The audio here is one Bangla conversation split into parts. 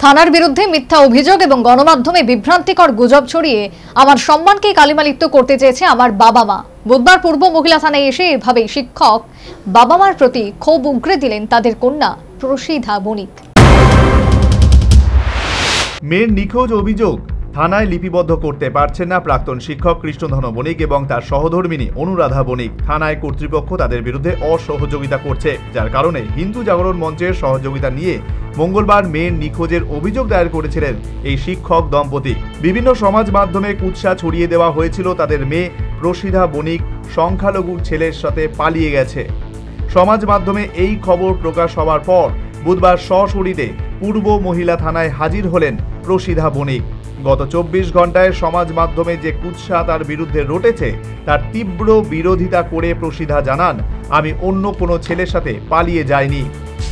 থানার বিরুদ্ধে মিথ্যা অভিযোগ এবং গণমাধ্যমে বিভ্রান্তিকর গুজব ছড়িয়ে আমার সম্মানকে কালিমালিপ্ত করতে চেয়েছে আমার বাবা মা। বুধবার পূর্ব মহিলা থানায় এসে এভাবেই শিক্ষক বাবা মার প্রতি ক্ষোভ উগরে দিলেন তাদের কন্যা প্রসিধা বণিক। মেয়ের নিখোঁজ অভিযোগ থানায় লিপিবদ্ধ করতে পারছেন না প্রাক্তন শিক্ষক কৃষ্ণধন বণিক এবং তার সহধর্মিণী অনুরাধা বণিক। থানায় কর্তৃপক্ষ তাদের বিরুদ্ধে অসহযোগিতা করছে, যার কারণে হিন্দু জাগরণ মঞ্চের সহযোগিতা নিয়ে মঙ্গলবার মেয়ের নিখোঁজের অভিযোগ দায়ের করেছিলেন এই শিক্ষক দম্পতি। বিভিন্ন সমাজ মাধ্যমে কুৎসা ছড়িয়ে দেওয়া হয়েছিল তাদের মেয়ে প্রসিধা বণিক সংখ্যালঘু ছেলের সাথে পালিয়ে গেছে। সমাজ মাধ্যমে এই খবর প্রকাশ হওয়ার পর বুধবার সশরীরে পূর্ব মহিলা থানায় হাজির হলেন প্রসিধা বণিক। গত 24 ঘন্টায় সমাজ মাধ্যমে যে কুৎসা তার বিরুদ্ধে রটেছে তার তীব্র বিরোধিতা করে প্রসিধা জানান, আমি অন্য কোনো ছেলের সাথে পালিয়ে যাইনি।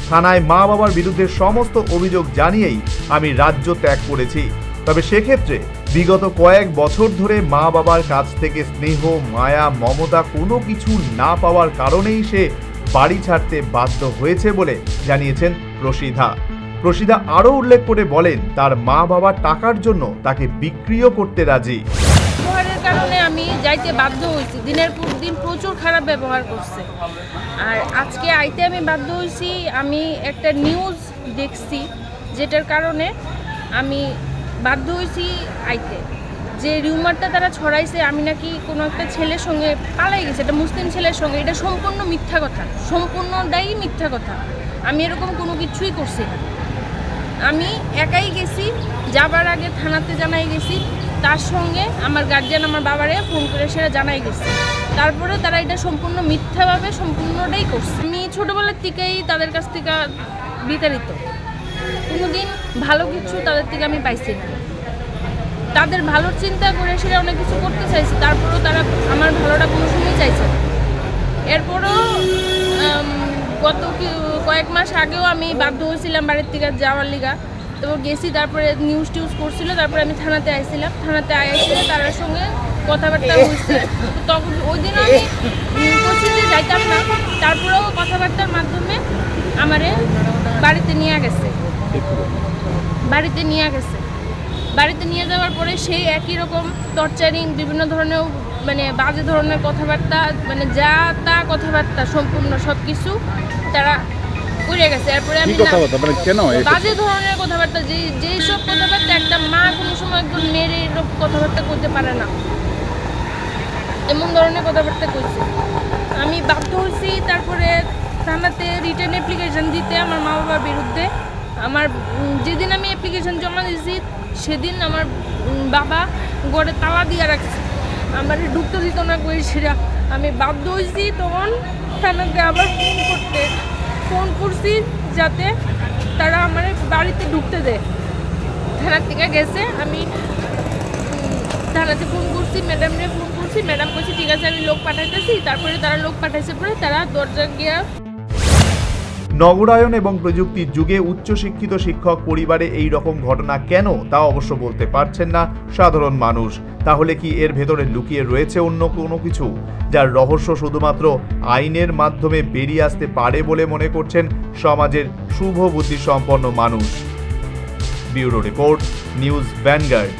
থানায় মা বাবার বিরুদ্ধে সমস্ত অভিযোগ জানিয়েই আমি রাজ্য ত্যাগ করেছি। তবে সেক্ষেত্রে বিগত কয়েক বছর ধরে মা বাবার কাছ থেকে স্নেহ, মায়া, মমতা কোনো কিছু না পাওয়ার কারণেই সে বাড়ি ছাড়তে বাধ্য হয়েছে বলে জানিয়েছেন প্রসিধা। প্রসিধা আরও উল্লেখ করে বলেন, তার মা বাবা টাকার জন্য তাকে বিক্রিও করতে রাজি। ব্যবহারের কারণে আমি যাইতে বাধ্য হয়েছি, দিনের পর দিন প্রচুর খারাপ ব্যবহার করছে। আর আজকে আইতে আমি বাধ্য হয়েছি, আমি একটা নিউজ দেখছি যেটার কারণে আমি বাধ্য হয়েছি আইতে। যে রিউমারটা তারা ছড়াইছে আমি নাকি কোনো একটা ছেলের সঙ্গে পালাই গেছি, একটা মুসলিম ছেলের সঙ্গে, এটা সম্পূর্ণ মিথ্যা কথা, সম্পূর্ণটাই মিথ্যা কথা। আমি এরকম কোনো কিছুই করছি না। আমি একাই গেছি, যাবার আগে থানাতে জানাই গেছি, তার সঙ্গে আমার গার্জিয়ান আমার বাবারে ফোন করে সেটা জানাই গেছি। তারপরে তারা এটা সম্পূর্ণ মিথ্যাভাবে সম্পূর্ণটাই করছে। আমি ছোটোবেলার থেকেই তাদের কাছ থেকে বিতাড়িত, কোনোদিন ভালো কিছু তাদের থেকে আমি পাইছি না। তাদের ভালোর চিন্তা করে সেটা অনেক কিছু করতে চাইছে, তারপরেও তারা আমার ভালোটা কোনো সময় চাইছে না। এরপরও গত কয়েক মাস আগেও আমি বাধ্য হয়েছিলাম বাড়ির থেকে যাওয়ার লিগা, তো গেছি, তারপরে নিউজ টিউজ করছিল, তারপরে আমি থানাতে আইছিলাম। থানাতে এসে তার সঙ্গে কথাবার্তা হয়েছে, তখন ওই দিন আমি উপস্থিতি যাইতাম না, তারপরেও কথাবার্তার মাধ্যমে আমারে বাড়িতে নিয়ে গেছে। বাড়িতে নিয়ে যাওয়ার পরে সেই একই রকম টর্চারিং, বিভিন্ন ধরনের মানে বাজে ধরনের কথাবার্তা, মানে যা তা কথাবার্তা সম্পূর্ণ সব কিছু তারা করে গেছে। এরপরে আমি বাজে ধরনের কথাবার্তা, যেই সব কথাবার্তা একটা মা কোনো সময় একজন মেয়ের এরকম কথাবার্তা করতে পারে না, এমন ধরনের কথাবার্তা করছে। আমি বাধ্য হয়েছি তারপরে থানাতে রিটার্ন অ্যাপ্লিকেশন দিতে আমার মা বাবার বিরুদ্ধে। আমার যেদিন আমি অ্যাপ্লিকেশন জমা দিয়েছি সেদিন আমার বাবা ঘরে তালা দিয়ে রাখছে, আমার ঢুকতে দিত না কই সেটা। আমি বাধ্য হয়েছি তখন থানাতে আবার ফোন করছি যাতে তারা আমার বাড়িতে ঢুকতে দেয়। থানার থেকে গেছে, আমি থানাতে ফোন করছি, ম্যাডামরে ফোন করছি, ম্যাডাম বলছি ঠিক আছে আমি লোক পাঠাইতেছি। তারপরে তারা লোক পাঠাইছে, পরে তারা দরজা গিয়া। নগরায়ন এবং প্রযুক্তির যুগে উচ্চশিক্ষিত শিক্ষক পরিবারে এই রকম ঘটনা কেন তা অবশ্য বলতে পারছেন না সাধারণ মানুষ। তাহলে কি এর ভেতরে লুকিয়ে রয়েছে অন্য কোনো কিছু, যার রহস্য শুধুমাত্র আইনের মাধ্যমে বেরিয়ে আসতে পারে বলে মনে করছেন সমাজের শুভ বুদ্ধি সম্পন্ন মানুষ? Bureau report, news vanguard.